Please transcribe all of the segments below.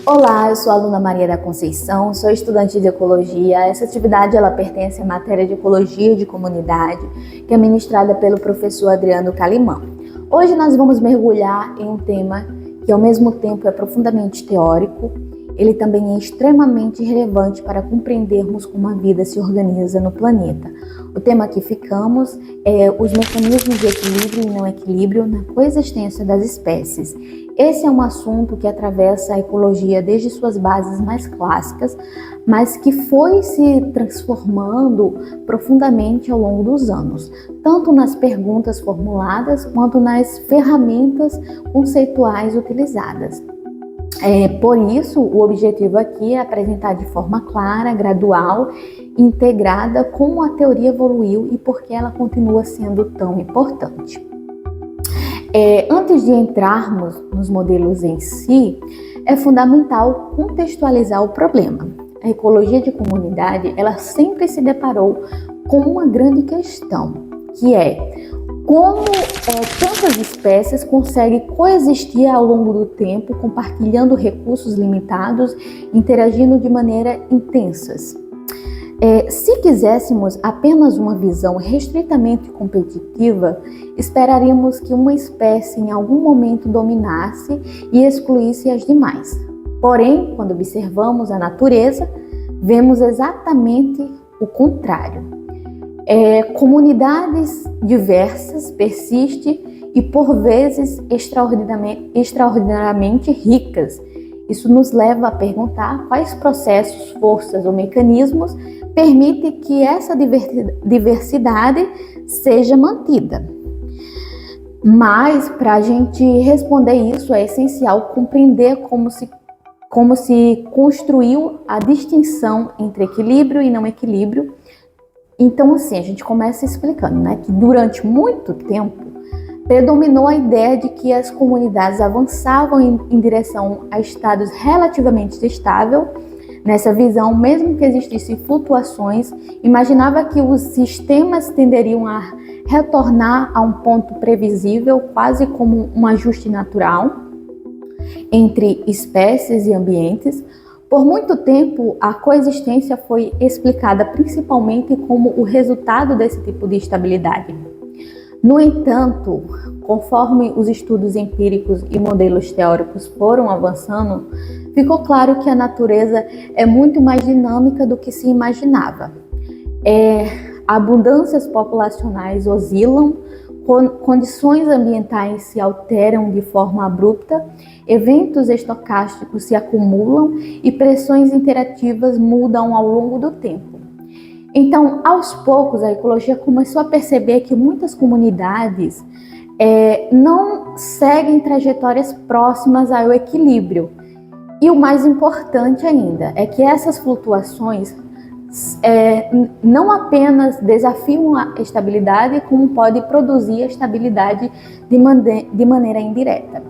Olá, eu sou a aluna Maria da Conceição, sou estudante de Ecologia. Essa atividade ela pertence à matéria de Ecologia de Comunidade, que é ministrada pelo professor Adriano Calimã. Hoje nós vamos mergulhar em um tema que ao mesmo tempo é profundamente teórico, ele também é extremamente relevante para compreendermos como a vida se organiza no planeta. O tema que ficamos é os mecanismos de equilíbrio e não equilíbrio na coexistência das espécies. Esse é um assunto que atravessa a ecologia desde suas bases mais clássicas, mas que foi se transformando profundamente ao longo dos anos, tanto nas perguntas formuladas quanto nas ferramentas conceituais utilizadas. Por isso, o objetivo aqui é apresentar de forma clara, gradual, integrada como a teoria evoluiu e por que ela continua sendo tão importante. Antes de entrarmos nos modelos em si, é fundamental contextualizar o problema. A ecologia de comunidade, ela sempre se deparou com uma grande questão, que é como tantas espécies conseguem coexistir ao longo do tempo, compartilhando recursos limitados, interagindo de maneira intensas. Se quiséssemos apenas uma visão restritamente competitiva, esperaríamos que uma espécie em algum momento dominasse e excluísse as demais. Porém, quando observamos a natureza, vemos exatamente o contrário. Comunidades diversas persistem e, por vezes, extraordinariamente ricas. Isso nos leva a perguntar quais processos, forças ou mecanismos permitem que essa diversidade seja mantida. Mas, para a gente responder isso, é essencial compreender como se construiu a distinção entre equilíbrio e não equilíbrio. Então, assim, a gente começa explicando, que durante muito tempo predominou a ideia de que as comunidades avançavam em direção a estados relativamente estáveis. Nessa visão, mesmo que existissem flutuações, imaginava que os sistemas tenderiam a retornar a um ponto previsível, quase como um ajuste natural entre espécies e ambientes. Por muito tempo, a coexistência foi explicada principalmente como o resultado desse tipo de estabilidade. No entanto, conforme os estudos empíricos e modelos teóricos foram avançando, ficou claro que a natureza é muito mais dinâmica do que se imaginava. Abundâncias populacionais oscilam, condições ambientais se alteram de forma abrupta, eventos estocásticos se acumulam e pressões interativas mudam ao longo do tempo. Então, aos poucos, a ecologia começou a perceber que muitas comunidades não seguem trajetórias próximas ao equilíbrio. E o mais importante ainda é que essas flutuações não apenas desafiam a estabilidade, como pode produzir a estabilidade de maneira indireta.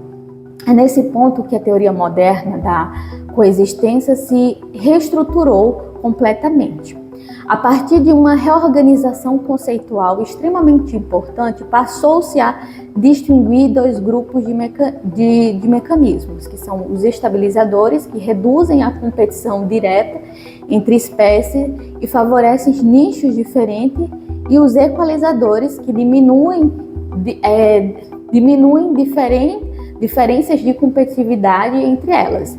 É nesse ponto que a teoria moderna da coexistência se reestruturou completamente. A partir de uma reorganização conceitual extremamente importante, passou-se a distinguir dois grupos de mecanismos, que são os estabilizadores, que reduzem a competição direta entre espécies e favorecem nichos diferentes, e os equalizadores, que diminuem diferenças de competitividade entre elas.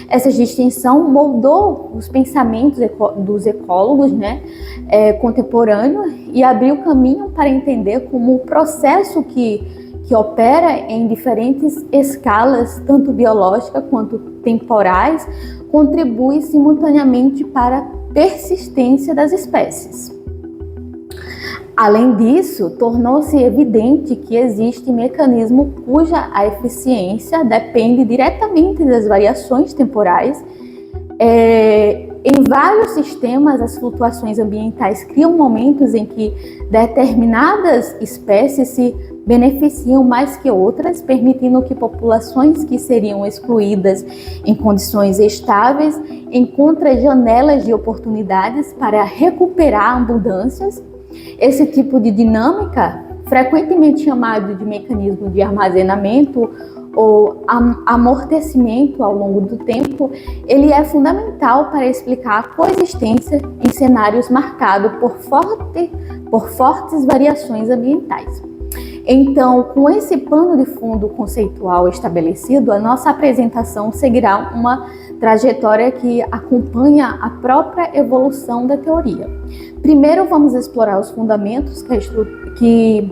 Essa distinção moldou os pensamentos dos ecólogos contemporâneos e abriu caminho para entender como o processo que opera em diferentes escalas, tanto biológicas quanto temporais, contribui simultaneamente para a persistência das espécies. Além disso, tornou-se evidente que existe mecanismo cuja a eficiência depende diretamente das variações temporais. Em vários sistemas, as flutuações ambientais criam momentos em que determinadas espécies se beneficiam mais que outras, permitindo que populações que seriam excluídas em condições estáveis encontrem janelas de oportunidades para recuperar abundâncias. Esse tipo de dinâmica, frequentemente chamado de mecanismo de armazenamento ou amortecimento ao longo do tempo, ele é fundamental para explicar a coexistência em cenários marcados por fortes variações ambientais. Então, com esse pano de fundo conceitual estabelecido, a nossa apresentação seguirá uma trajetória que acompanha a própria evolução da teoria. Primeiro, vamos explorar os fundamentos que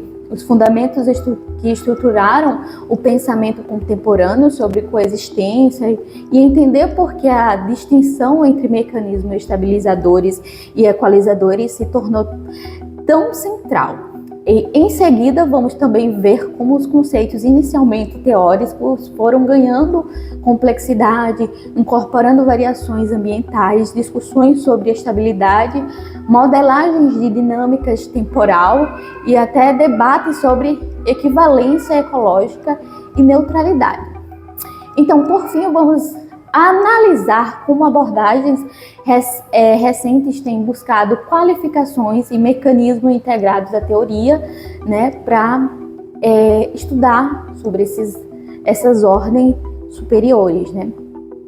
estruturaram o pensamento contemporâneo sobre coexistência e entender por que a distinção entre mecanismos estabilizadores e equalizadores se tornou tão central. E, em seguida, vamos também ver como os conceitos inicialmente teóricos foram ganhando complexidade, incorporando variações ambientais, discussões sobre estabilidade, modelagens de dinâmicas temporal e até debates sobre equivalência ecológica e neutralidade. Então, por fim, vamos analisar como abordagens recentes têm buscado qualificações e mecanismos integrados à teoria, né, para estudar sobre essas ordens superiores, né?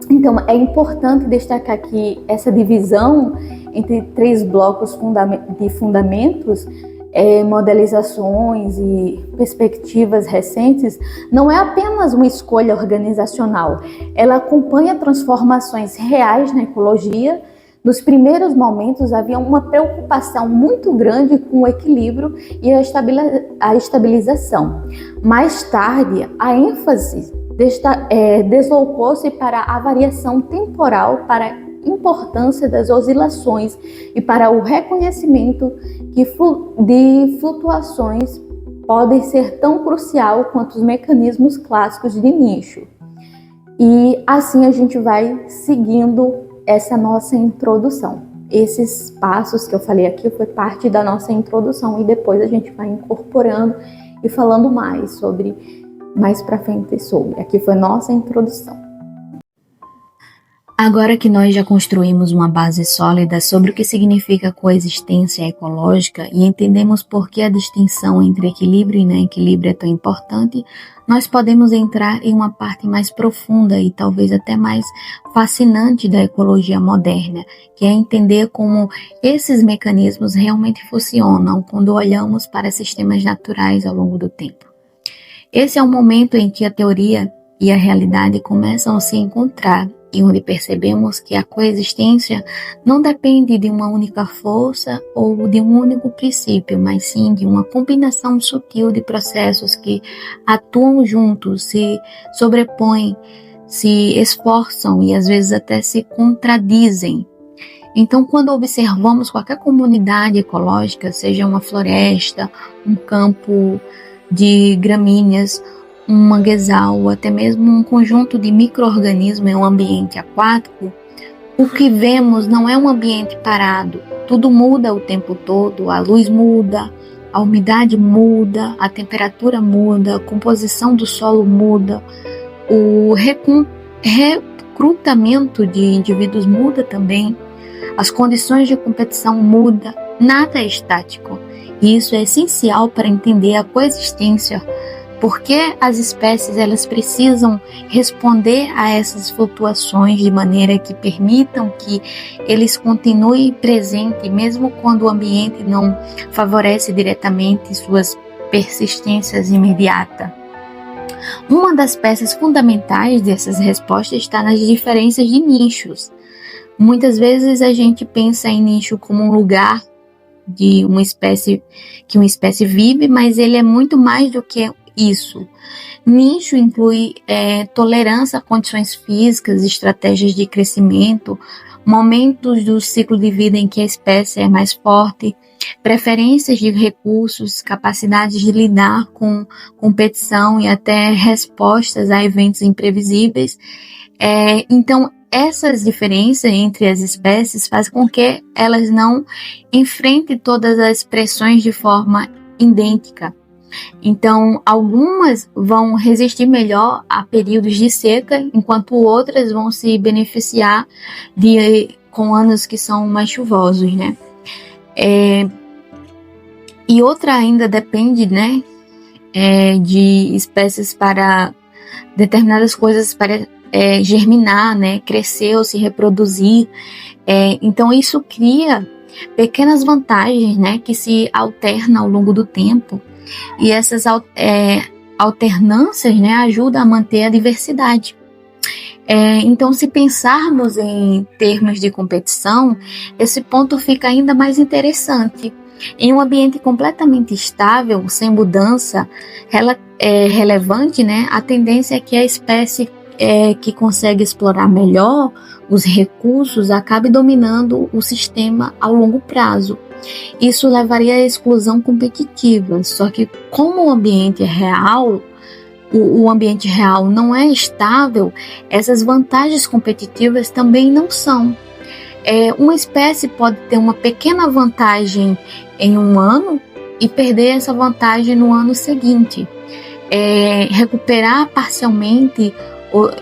Então, é importante destacar que essa divisão entre 3 blocos de fundamentos, modelizações e perspectivas recentes, não é apenas uma escolha organizacional, ela acompanha transformações reais na ecologia. Nos primeiros momentos havia uma preocupação muito grande com o equilíbrio e a estabilização. Mais tarde, a ênfase deslocou-se para a variação temporal, para a importância das oscilações e para o reconhecimento de flutuações podem ser tão crucial quanto os mecanismos clássicos de nicho. E assim a gente vai seguindo essa nossa introdução. Esses passos que eu falei aqui foi parte da nossa introdução e depois a gente vai incorporando e falando mais pra frente sobre. Aqui foi nossa introdução. Agora que nós já construímos uma base sólida sobre o que significa coexistência ecológica e entendemos por que a distinção entre equilíbrio e não equilíbrio é tão importante, nós podemos entrar em uma parte mais profunda e talvez até mais fascinante da ecologia moderna, que é entender como esses mecanismos realmente funcionam quando olhamos para sistemas naturais ao longo do tempo. Esse é o momento em que a teoria e a realidade começam a se encontrar e onde percebemos que a coexistência não depende de uma única força ou de um único princípio, mas sim de uma combinação sutil de processos que atuam juntos, se sobrepõem, se esforçam e às vezes até se contradizem. Então, quando observamos qualquer comunidade ecológica, seja uma floresta, um campo de gramíneas, um manguezal ou até mesmo um conjunto de micro-organismos em um ambiente aquático, o que vemos não é um ambiente parado. Tudo muda o tempo todo, a luz muda, a umidade muda, a temperatura muda, a composição do solo muda, o recrutamento de indivíduos muda também, as condições de competição mudam, nada é estático. E isso é essencial para entender a coexistência. Porque as espécies elas precisam responder a essas flutuações de maneira que permitam que eles continuem presentes, mesmo quando o ambiente não favorece diretamente suas persistências imediatas. Uma das peças fundamentais dessas respostas está nas diferenças de nichos. Muitas vezes a gente pensa em nicho como um lugar de uma espécie que uma espécie vive, mas ele é muito mais do que isso. Nicho inclui tolerância a condições físicas, estratégias de crescimento, momentos do ciclo de vida em que a espécie é mais forte, preferências de recursos, capacidades de lidar com competição e até respostas a eventos imprevisíveis. Então, essas diferenças entre as espécies fazem com que elas não enfrentem todas as pressões de forma idêntica. Então, algumas vão resistir melhor a períodos de seca, enquanto outras vão se beneficiar com anos que são mais chuvosos, né? E outra ainda depende, né, de espécies para determinadas coisas para germinar, né, crescer ou se reproduzir. Então isso cria pequenas vantagens, né, que se alternam ao longo do tempo, e essas alternâncias, né, ajudam a manter a diversidade. Então, se pensarmos em termos de competição, esse ponto fica ainda mais interessante. Em um ambiente completamente estável, sem mudança relevante, né, a tendência é que a espécie que consegue explorar melhor os recursos acabe dominando o sistema ao longo prazo. Isso levaria à exclusão competitiva, só que como o ambiente é real, o ambiente real não é estável, essas vantagens competitivas também não são. Uma espécie pode ter uma pequena vantagem em um ano e perder essa vantagem no ano seguinte. Recuperar parcialmente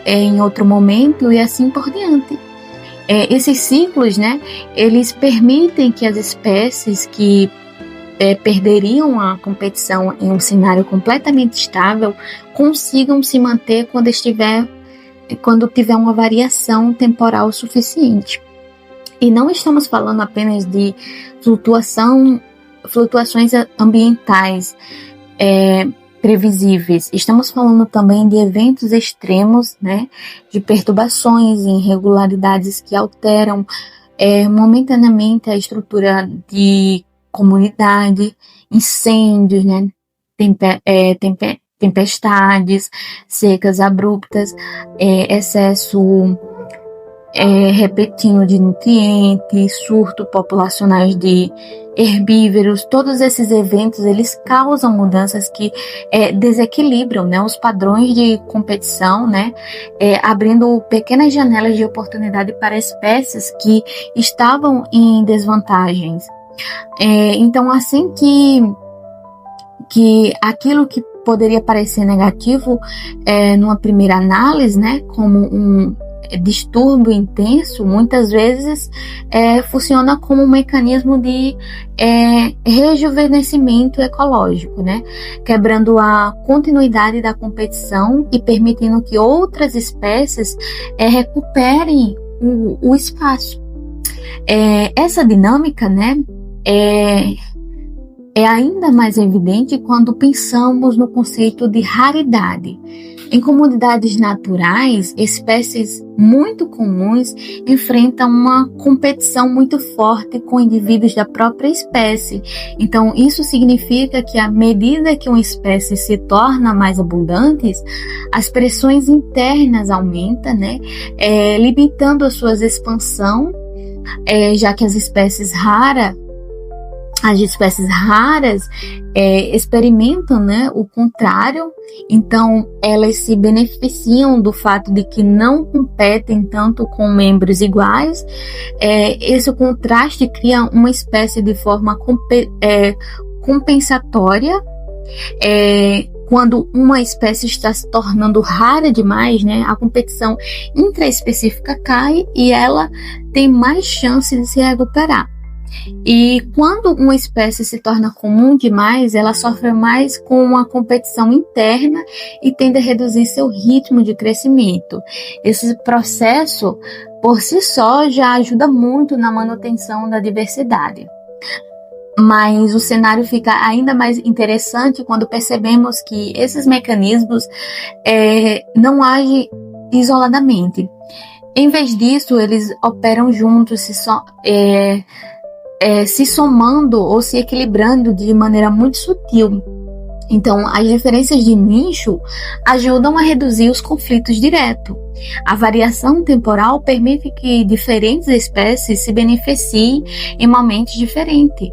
em outro momento e assim por diante. Esses ciclos, né, eles permitem que as espécies que perderiam a competição em um cenário completamente estável consigam se manter quando tiver uma variação temporal suficiente. E não estamos falando apenas de flutuações ambientais previsíveis. Estamos falando também de eventos extremos, né, de perturbações e irregularidades que alteram momentaneamente a estrutura de comunidade, incêndios, né, tempestades, secas abruptas, excesso repentino de nutrientes, surto populacionais de herbívoros. Todos esses eventos eles causam mudanças que desequilibram, né, os padrões de competição, né, abrindo pequenas janelas de oportunidade para espécies que estavam em desvantagens. Então, assim que aquilo que poderia parecer negativo numa primeira análise, né, como um distúrbio intenso, muitas vezes funciona como um mecanismo de rejuvenescimento ecológico, né, quebrando a continuidade da competição e permitindo que outras espécies recuperem o espaço. Essa dinâmica, né, é ainda mais evidente quando pensamos no conceito de raridade. Em comunidades naturais, espécies muito comuns enfrentam uma competição muito forte com indivíduos da própria espécie. Então, isso significa que à medida que uma espécie se torna mais abundante, as pressões internas aumentam, né, limitando a sua expansão, já que as espécies raras experimentam, né, o contrário. Então elas se beneficiam do fato de que não competem tanto com membros iguais. Esse contraste cria uma espécie de forma compensatória. Quando uma espécie está se tornando rara demais, né, a competição intraespecífica cai e ela tem mais chance de se recuperar. E quando uma espécie se torna comum demais, ela sofre mais com uma competição interna e tende a reduzir seu ritmo de crescimento. Esse processo, por si só, já ajuda muito na manutenção da diversidade. Mas o cenário fica ainda mais interessante quando percebemos que esses mecanismos não agem isoladamente. Em vez disso, eles operam juntos, se somando ou se equilibrando de maneira muito sutil. Então, as diferenças de nicho ajudam a reduzir os conflitos diretos. A variação temporal permite que diferentes espécies se beneficiem em momentos diferentes.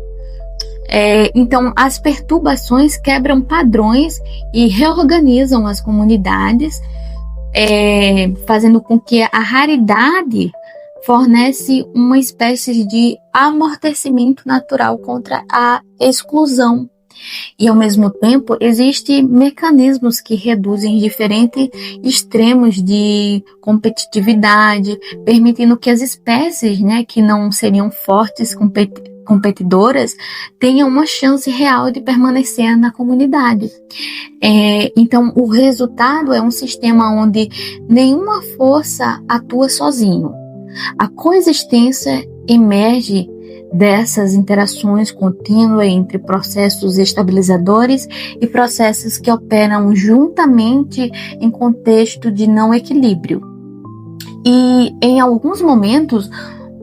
Então, as perturbações quebram padrões e reorganizam as comunidades, fazendo com que a raridade fornece uma espécie de amortecimento natural contra a exclusão. E, ao mesmo tempo, existem mecanismos que reduzem diferentes extremos de competitividade, permitindo que as espécies, né, que não seriam fortes competidoras tenham uma chance real de permanecer na comunidade. Então, o resultado é um sistema onde nenhuma força atua sozinho. A coexistência emerge dessas interações contínuas entre processos estabilizadores e processos que operam juntamente em contexto de não equilíbrio. E, em alguns momentos,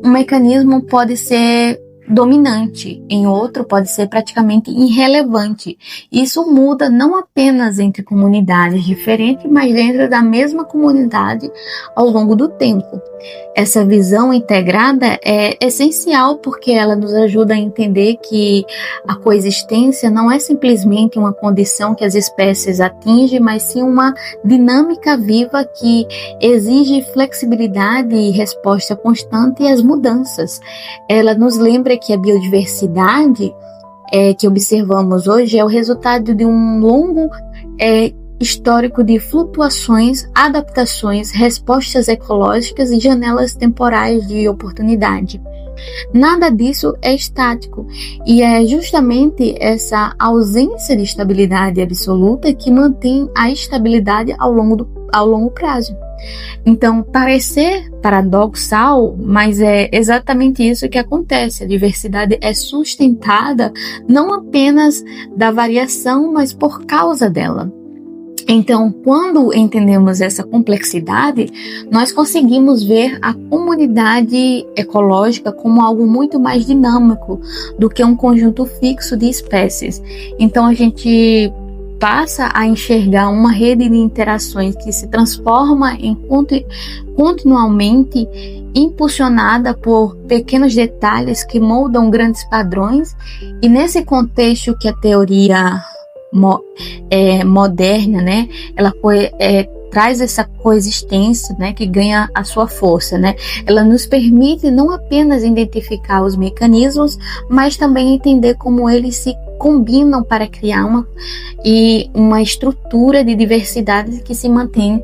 um mecanismo pode ser dominante, em outro pode ser praticamente irrelevante. Isso muda não apenas entre comunidades diferentes, mas dentro da mesma comunidade ao longo do tempo. Essa visão integrada é essencial porque ela nos ajuda a entender que a coexistência não é simplesmente uma condição que as espécies atingem, mas sim uma dinâmica viva que exige flexibilidade e resposta constante às mudanças. Ela nos lembra que a biodiversidade que observamos hoje é o resultado de um longo histórico de flutuações, adaptações, respostas ecológicas e janelas temporais de oportunidade. Nada disso é estático, e é justamente essa ausência de estabilidade absoluta que mantém a estabilidade ao longo prazo. Então, parecer paradoxal, mas é exatamente isso que acontece. A diversidade é sustentada não apenas da variação, mas por causa dela. Então, quando entendemos essa complexidade, nós conseguimos ver a comunidade ecológica como algo muito mais dinâmico do que um conjunto fixo de espécies. Então, a gente passa a enxergar uma rede de interações que se transforma em continuamente impulsionada por pequenos detalhes que moldam grandes padrões, e nesse contexto que a teoria moderna, né, ela traz essa coexistência, né, que ganha a sua força, né? Ela nos permite não apenas identificar os mecanismos, mas também entender como eles se combinam para criar uma estrutura de diversidade que se mantém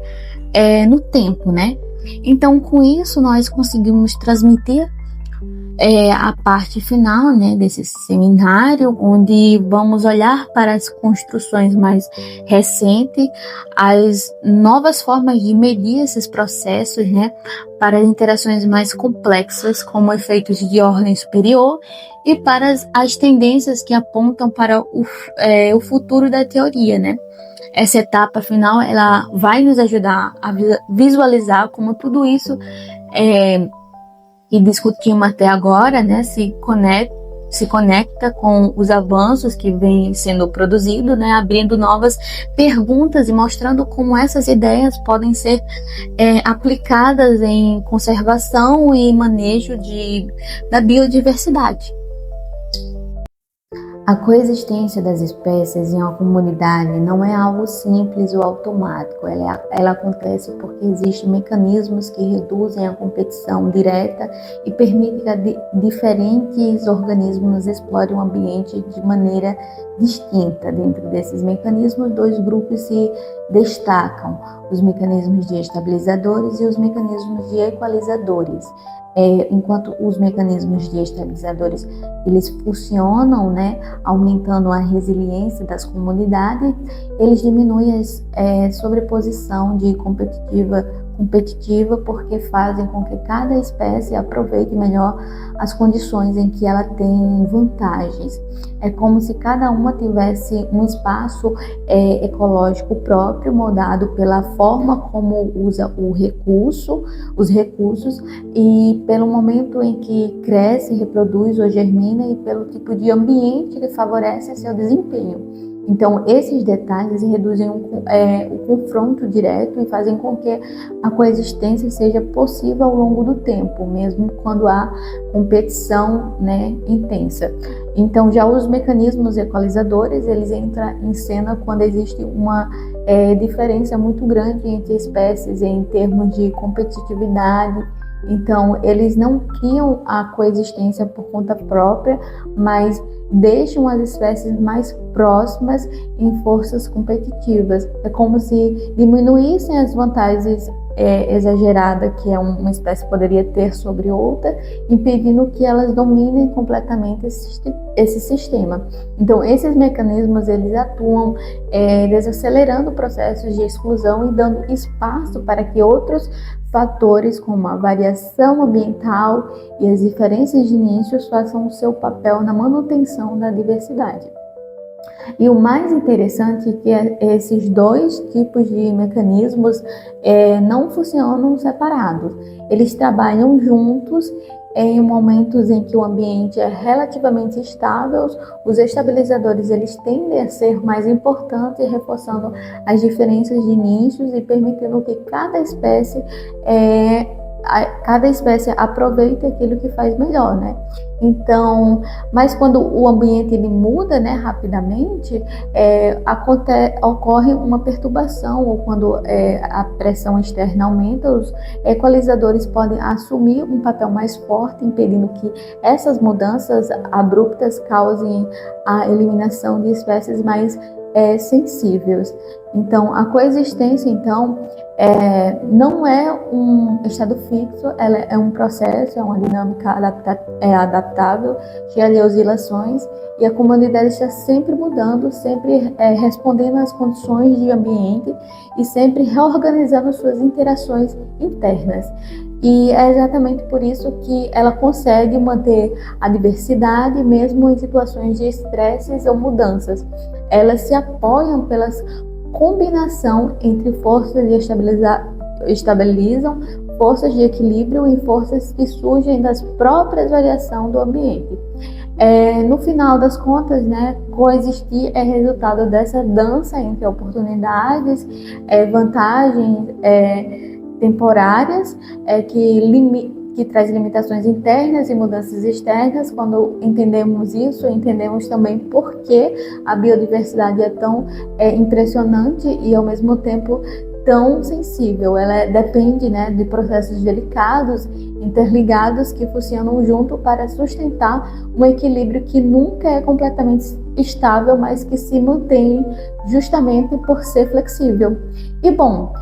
no tempo, né? Então, com isso, nós conseguimos transmitir a parte final, né, desse seminário, onde vamos olhar para as construções mais recentes, as novas formas de medir esses processos, né, para interações mais complexas, como efeitos de ordem superior, e para as tendências que apontam para o futuro da teoria, né. Essa etapa final, ela vai nos ajudar a visualizar como tudo isso que discutimos até agora, né, se conecta com os avanços que vêm sendo produzidos, né, abrindo novas perguntas e mostrando como essas ideias podem ser aplicadas em conservação e manejo da biodiversidade. A coexistência das espécies em uma comunidade não é algo simples ou automático. Ela acontece porque existem mecanismos que reduzem a competição direta e permitem que diferentes organismos explorem o ambiente de maneira distinta. Dentro desses mecanismos, dois grupos se destacam: os mecanismos de estabilizadores e os mecanismos de equalizadores. Enquanto os mecanismos de estabilizadores eles funcionam, né, aumentando a resiliência das comunidades, eles diminuem a sobreposição de competitiva porque fazem com que cada espécie aproveite melhor as condições em que ela tem vantagens. É como se cada uma tivesse um espaço ecológico próprio, moldado pela forma como usa os recursos, e pelo momento em que cresce, reproduz ou germina, e pelo tipo de ambiente que favorece seu desempenho. Então, esses detalhes reduzem o confronto direto e fazem com que a coexistência seja possível ao longo do tempo, mesmo quando há competição, né, intensa. Então, já os mecanismos equalizadores, eles entram em cena quando existe uma diferença muito grande entre espécies em termos de competitividade. Então, eles não criam a coexistência por conta própria, mas deixam as espécies mais próximas em forças competitivas. É como se diminuíssem as vantagens exagerada que uma espécie poderia ter sobre outra, impedindo que elas dominem completamente esse sistema. Então, esses mecanismos, eles atuam desacelerando processos de exclusão e dando espaço para que outros fatores, como a variação ambiental e as diferenças de nichos, façam o seu papel na manutenção da diversidade. E o mais interessante é que esses dois tipos de mecanismos não funcionam separados. Eles trabalham juntos em momentos em que o ambiente é relativamente estável. Os estabilizadores eles tendem a ser mais importantes, reforçando as diferenças de nichos e permitindo que cada espécie aproveita aquilo que faz melhor, né? Então, mas quando o ambiente ele muda, né, rapidamente, ocorre uma perturbação, ou quando a pressão externa aumenta, os equalizadores podem assumir um papel mais forte, impedindo que essas mudanças abruptas causem a eliminação de espécies mais sensíveis. Então, a coexistência, então, não é um estado fixo, ela é um processo, é uma dinâmica adaptável, cheia de oscilações, e a comunidade está sempre mudando, sempre respondendo às condições de ambiente e sempre reorganizando suas interações internas. E é exatamente por isso que ela consegue manter a diversidade, mesmo em situações de estresses ou mudanças. Elas se apoiam pelas combinação entre forças que estabilizam, forças de equilíbrio e forças que surgem das próprias variações do ambiente. No final das contas, né, coexistir é resultado dessa dança entre oportunidades, vantagens temporárias, que traz limitações internas e mudanças externas. Quando entendemos isso, entendemos também por que a biodiversidade é tão impressionante e, ao mesmo tempo, tão sensível. Ela depende, né, de processos delicados, interligados, que funcionam junto para sustentar um equilíbrio que nunca é completamente estável, mas que se mantém justamente por ser flexível. E bom,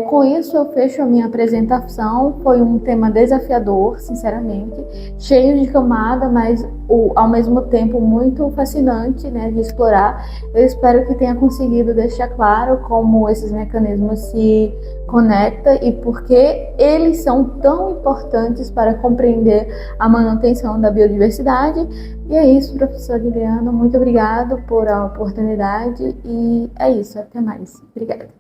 com isso eu fecho a minha apresentação. Foi um tema desafiador, sinceramente, cheio de camada, mas ao mesmo tempo muito fascinante, né, de explorar. Eu espero que tenha conseguido deixar claro como esses mecanismos se conectam e por que eles são tão importantes para compreender a manutenção da biodiversidade. E é isso, professor Adriano, muito obrigado por a oportunidade e é isso, até mais. Obrigada.